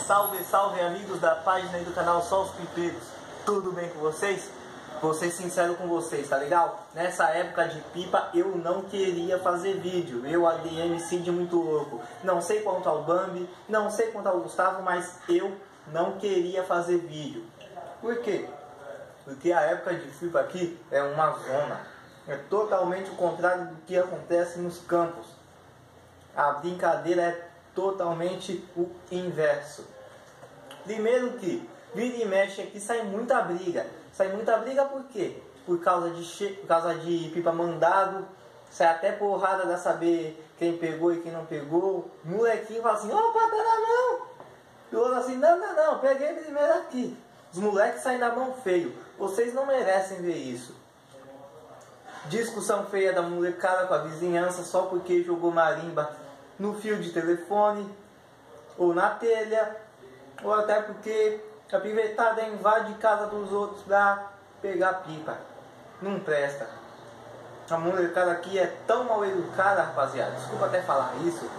Salve, salve amigos da página e do canal Só os Pipeiros. Tudo bem com vocês? Vou ser sincero com vocês, tá legal? Nessa época de pipa eu não queria fazer vídeo. Eu, ADM Cid muito louco. Não sei quanto ao Bambi, não sei quanto ao Gustavo, mas eu não queria fazer vídeo. Por quê? Porque a época de pipa aqui é uma zona. É totalmente o contrário do que acontece nos campos. A brincadeira é totalmente o inverso. Primeiro que vira e mexe aqui sai muita briga. Sai muita briga por quê? Por causa de pipa mandado. Sai até porrada da saber quem pegou e quem não pegou. Molequinho fala assim, opa, pera não. E o outro assim, não, peguei primeiro aqui. Os moleques saem na mão feio. Vocês não merecem ver isso. Discussão feia da molecada com a vizinhança só porque jogou marimba no fio de telefone ou na telha, ou até porque a pivetada invade casa dos outros pra pegar pipa. Não presta. A molecada aqui é tão mal educada, rapaziada. Desculpa até falar isso,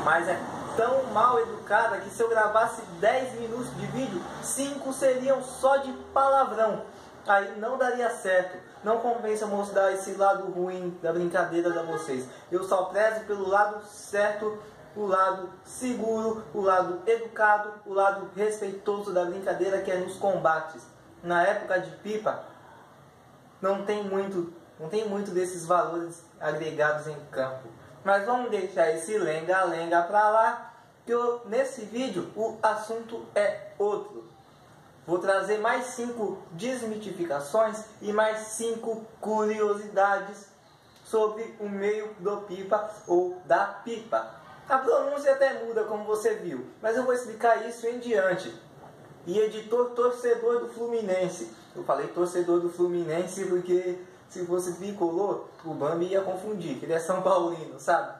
mas é tão mal educada que se eu gravasse 10 minutos de vídeo, 5 seriam só de palavrão. Aí não daria certo. Não compensa mostrar esse lado ruim da brincadeira pra vocês. Eu só prezo pelo lado certo, o lado seguro, o lado educado, o lado respeitoso da brincadeira, que é nos combates. Na época de pipa, não tem muito desses valores agregados em campo. Mas vamos deixar esse lenga-lenga pra lá, que nesse vídeo o assunto é outro. Vou trazer mais 5 desmitificações e mais 5 curiosidades sobre o meio do pipa ou da pipa. A pronúncia até muda, como você viu, mas eu vou explicar isso em diante. E editor torcedor do Fluminense. Eu falei torcedor do Fluminense porque se fosse tricolor, o Bambi ia confundir, que ele é São Paulino, sabe?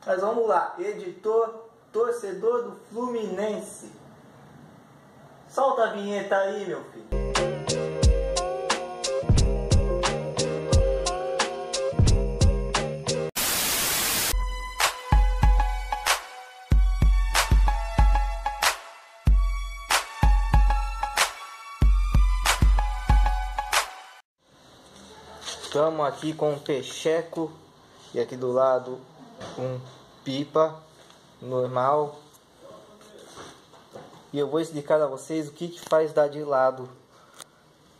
Mas vamos lá, editor torcedor do Fluminense. Solta a vinheta aí, meu filho. Estamos aqui com um pecheco e aqui do lado um pipa normal. E eu vou explicar a vocês o que faz dar de lado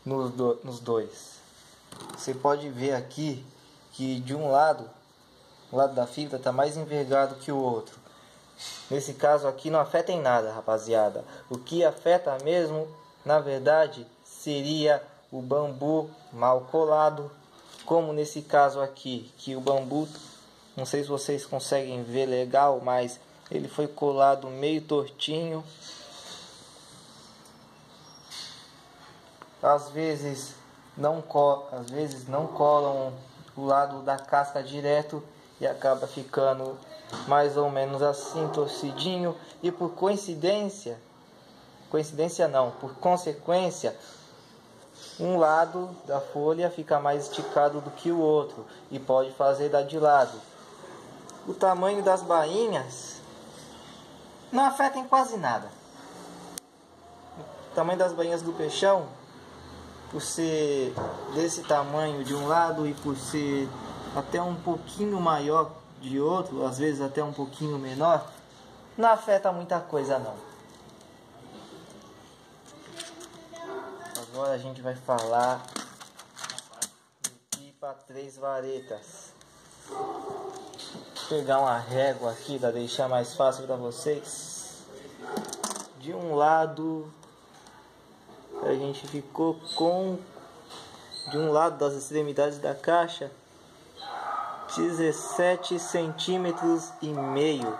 nos dois. Você pode ver aqui que de um lado, o lado da fibra está mais envergado que o outro. Nesse caso aqui não afeta em nada, rapaziada. O que afeta mesmo, na verdade, seria o bambu mal colado. Como nesse caso aqui, que o bambu, não sei se vocês conseguem ver legal, mas ele foi colado meio tortinho. Às vezes não colam o lado da casca direto e acaba ficando mais ou menos assim, torcidinho. E por consequência, um lado da folha fica mais esticado do que o outro e pode fazer dar de lado. O tamanho das bainhas não afeta em quase nada. O tamanho das bainhas do peixão, por ser desse tamanho de um lado e por ser até um pouquinho maior de outro, às vezes até um pouquinho menor, não afeta muita coisa não. Agora a gente vai falar de pipa 3 varetas. Vou pegar uma régua aqui para deixar mais fácil para vocês. De um lado a gente ficou com, de um lado das extremidades da caixa, 17 centímetros e meio.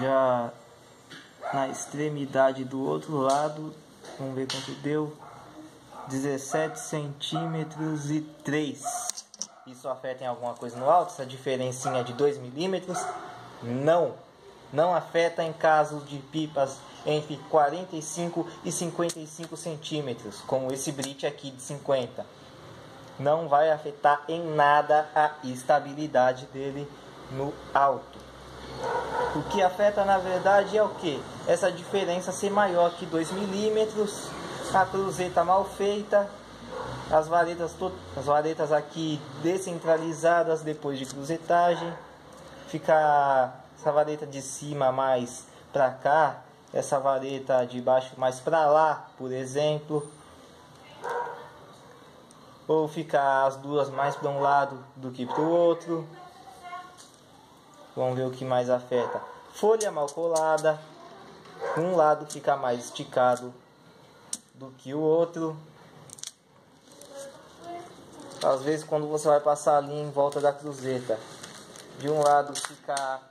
Já na extremidade do outro lado, vamos ver quanto deu, 17 centímetros e 3. Isso afeta em alguma coisa no alto? Essa diferencinha de 2 milímetros? Não afeta em casos de pipas entre 45 e 55 centímetros, como esse Brit aqui de 50. Não vai afetar em nada a estabilidade dele no alto. O que afeta na verdade é o que? Essa diferença ser maior que 2 milímetros, a cruzeta mal feita, as varetas aqui descentralizadas depois de cruzetagem, fica essa vareta de cima mais para cá, essa vareta de baixo mais para lá, por exemplo, ou ficar as duas mais para um lado do que para o outro. Vamos ver o que mais afeta. Folha mal colada, um lado fica mais esticado do que o outro. Às vezes quando você vai passar ali em volta da cruzeta, de um lado ficar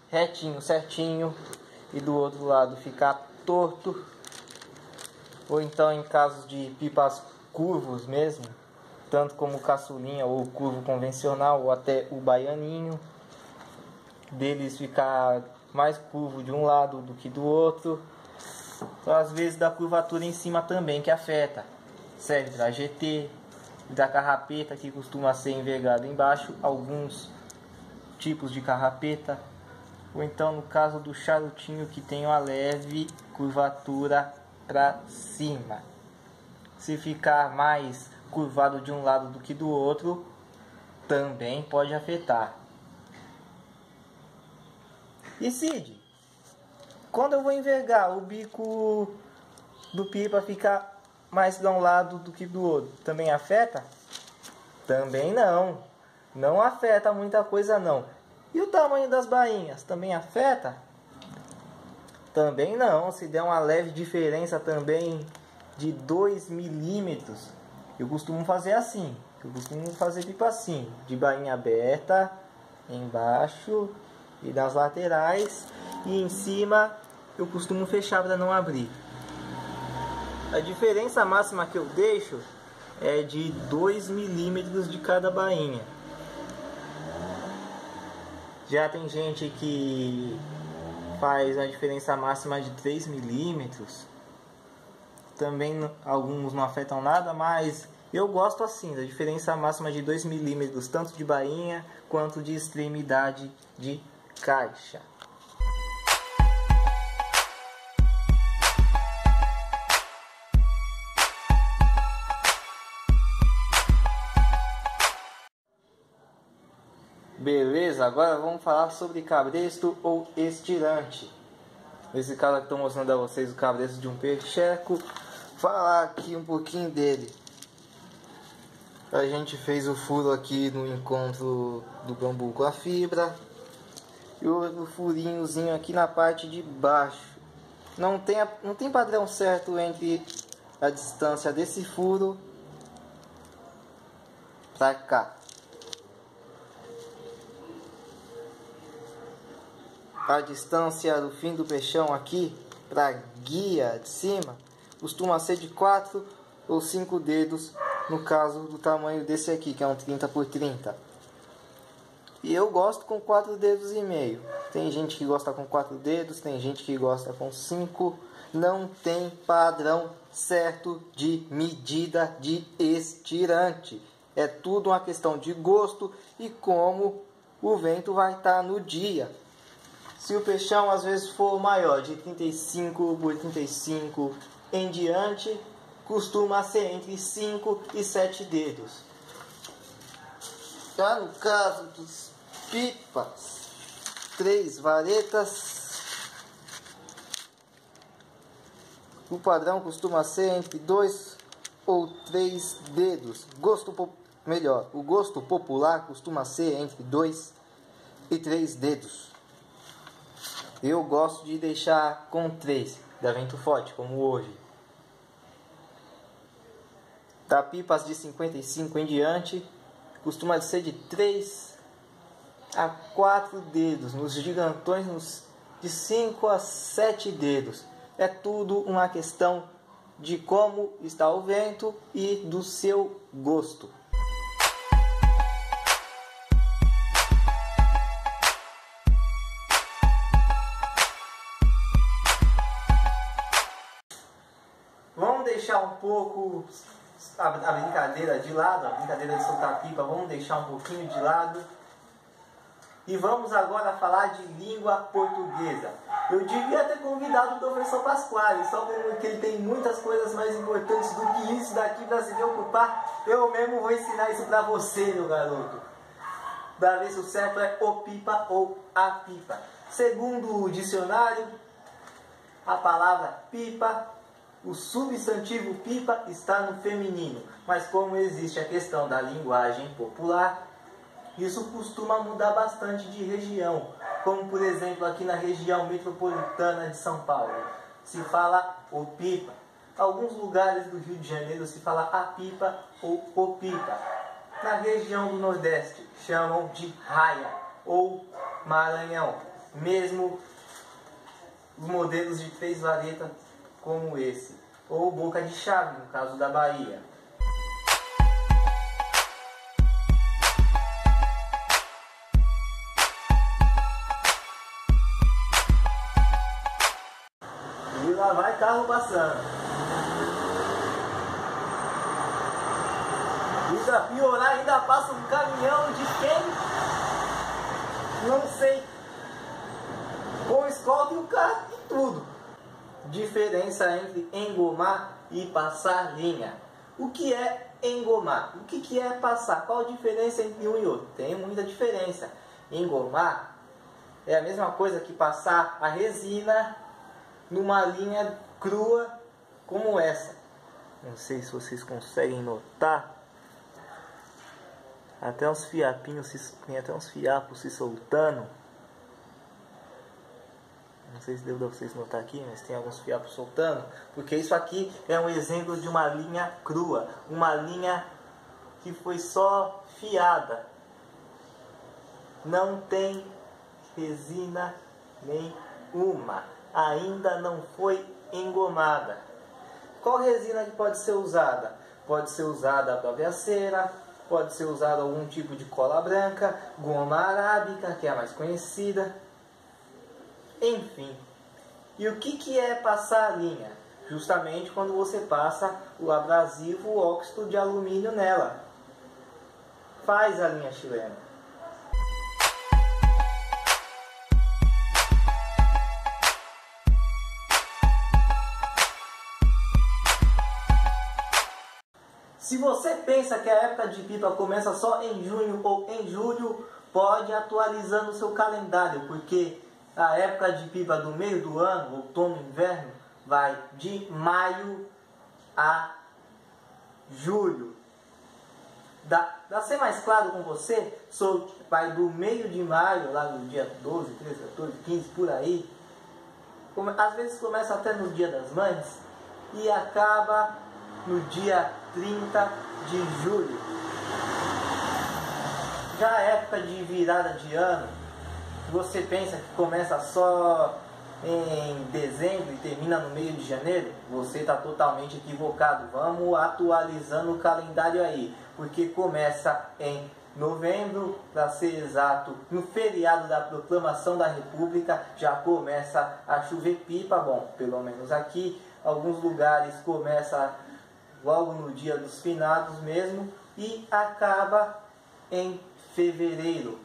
retinho, certinho, e do outro lado ficar torto. Ou então em casos de pipas curvos mesmo, tanto como o caçulinha ou o curvo convencional ou até o baianinho, deles ficar mais curvo de um lado do que do outro. Então, às vezes da curvatura em cima também que afeta. Serve para GT, da carrapeta que costuma ser envergado embaixo, alguns tipos de carrapeta, ou então no caso do charutinho que tem uma leve curvatura para cima. Se ficar mais curvado de um lado do que do outro, também pode afetar. E Cid, quando eu vou envergar, o bico do pipa ficar mais de um lado do que do outro, também afeta? Também não. Não afeta muita coisa não. E o tamanho das bainhas, também afeta? Também não. Se der uma leve diferença também de 2 milímetros, eu costumo fazer assim. Eu costumo fazer pipa assim, de bainha aberta, embaixo e nas laterais, e em cima eu costumo fechar para não abrir. A diferença máxima que eu deixo é de 2 milímetros de cada bainha. Já tem gente que faz a diferença máxima de 3 milímetros. Também alguns não afetam nada, mas eu gosto assim, da diferença máxima de 2 milímetros, tanto de bainha quanto de extremidade de caixa. Beleza, agora vamos falar sobre cabresto ou estirante. Nesse caso aqui estou mostrando a vocês o cabresto de um percheco. Falar aqui um pouquinho dele. A gente fez o furo aqui no encontro do bambu com a fibra. E outro furinhozinho aqui na parte de baixo. Não tem padrão certo entre a distância desse furo para cá. A distância do fim do peixão aqui para a guia de cima costuma ser de 4 ou 5 dedos, no caso do tamanho desse aqui, que é um 30 por 30. E eu gosto com 4 dedos e meio. Tem gente que gosta com 4 dedos, tem gente que gosta com 5. Não tem padrão certo de medida de estirante. É tudo uma questão de gosto e como o vento vai estar no dia. Se o peixão às vezes for maior, de 35 por 35 em diante, costuma ser entre 5 e 7 dedos. Já no caso dos pipas, 3 varetas, o padrão costuma ser entre 2 ou 3 dedos. O gosto popular costuma ser entre 2 e 3 dedos. Eu gosto de deixar com 3, da vento forte, como hoje. Da pipas de 55 em diante, costuma ser de 3 a 4 dedos. Nos gigantões, de 5 a 7 dedos. É tudo uma questão de como está o vento e do seu gosto. Vamos deixar um pouco a brincadeira de lado, a brincadeira de soltar pipa, vamos deixar um pouquinho de lado E vamos agora falar de língua portuguesa. Eu devia ter convidado o professor Pasquale, só porque ele tem muitas coisas mais importantes do que isso daqui para se preocupar. Eu mesmo vou ensinar isso para você, meu garoto. Para ver se o certo é o pipa ou a pipa. Segundo o dicionário, a palavra pipa, o substantivo pipa está no feminino. Mas como existe a questão da linguagem popular, isso costuma mudar bastante de região, como por exemplo aqui na região metropolitana de São Paulo, se fala o pipa. Alguns lugares do Rio de Janeiro se fala a pipa ou o pipa. Na região do Nordeste chamam de raia ou Maranhão, mesmo os modelos de 3 varetas como esse, ou boca de chave no caso da Bahia. E lá vai carro passando. E pra piorar ainda passa um caminhão de quem? Não sei. Com escolta e o carro e tudo. Diferença entre engomar e passar linha. O que é engomar? O que é passar? Qual a diferença entre um e outro? Tem muita diferença. Engomar é a mesma coisa que passar a resina numa linha crua como essa. Não sei se vocês conseguem notar. Até uns fiapinhos, tem até uns fiapos se soltando. Não sei se deu pra vocês notar aqui, mas tem alguns fiapos soltando. Porque isso aqui é um exemplo de uma linha crua. Uma linha que foi só fiada. Não tem resina nenhuma. Ainda não foi engomada. Qual resina que pode ser usada? Pode ser usada a própria cera, pode ser usado algum tipo de cola branca, goma arábica, que é a mais conhecida. Enfim. E o que é passar a linha? Justamente quando você passa o abrasivo óxido de alumínio nela. Faz a linha chilena. Se você pensa que a época de pipa começa só em junho ou em julho, pode atualizando o seu calendário, porque a época de pipa do meio do ano, outono e inverno, vai de maio a julho. Para ser mais claro com você, vai do meio de maio, lá no dia 12, 13, 14, 15, por aí. Às vezes começa até no dia das mães e acaba no dia 30 de julho. Já a época de virada de ano, você pensa que começa só em dezembro e termina no meio de janeiro? Você está totalmente equivocado. Vamos atualizando o calendário aí, porque começa em novembro, para ser exato, no feriado da Proclamação da República, já começa a chover pipa. Bom, pelo menos aqui, alguns lugares começa logo no dia dos finados mesmo, e acaba em fevereiro,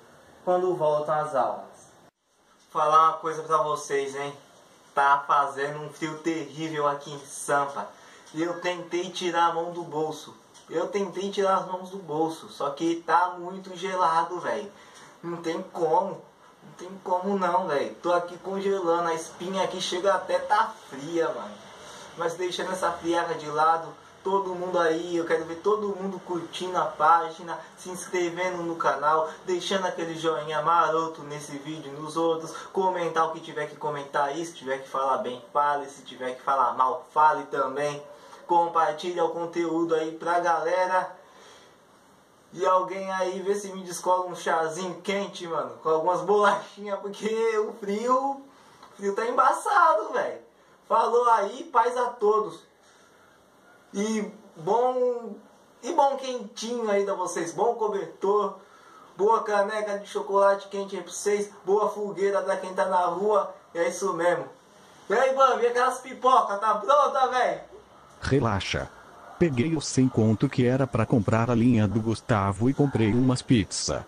quando voltam as aulas. Falar uma coisa pra vocês, hein? Tá fazendo um frio terrível aqui em Sampa. E eu tentei tirar a mão do bolso. Tentei tirar as mãos do bolso, só que tá muito gelado, velho. Não tem como. Não tem como não, velho. Tô aqui congelando, a espinha aqui chega até tá fria, mano. Mas deixando essa friaca de lado, todo mundo aí, eu quero ver todo mundo curtindo a página, se inscrevendo no canal, deixando aquele joinha maroto nesse vídeo e nos outros, comentar o que tiver que comentar aí, se tiver que falar bem, fale, se tiver que falar mal, fale também. Compartilha o conteúdo aí pra galera. E alguém aí vê se me descola um chazinho quente, mano, com algumas bolachinhas, porque o frio tá embaçado, velho. Falou aí, paz a todos. E bom quentinho aí pra vocês, bom cobertor, boa caneca de chocolate quente aí pra vocês, boa fogueira pra quem tá na rua, é isso mesmo. E aí, mano, e aquelas pipocas, tá pronta, velho? Relaxa. Peguei os 100 conto que era pra comprar a linha do Gustavo e comprei umas pizza.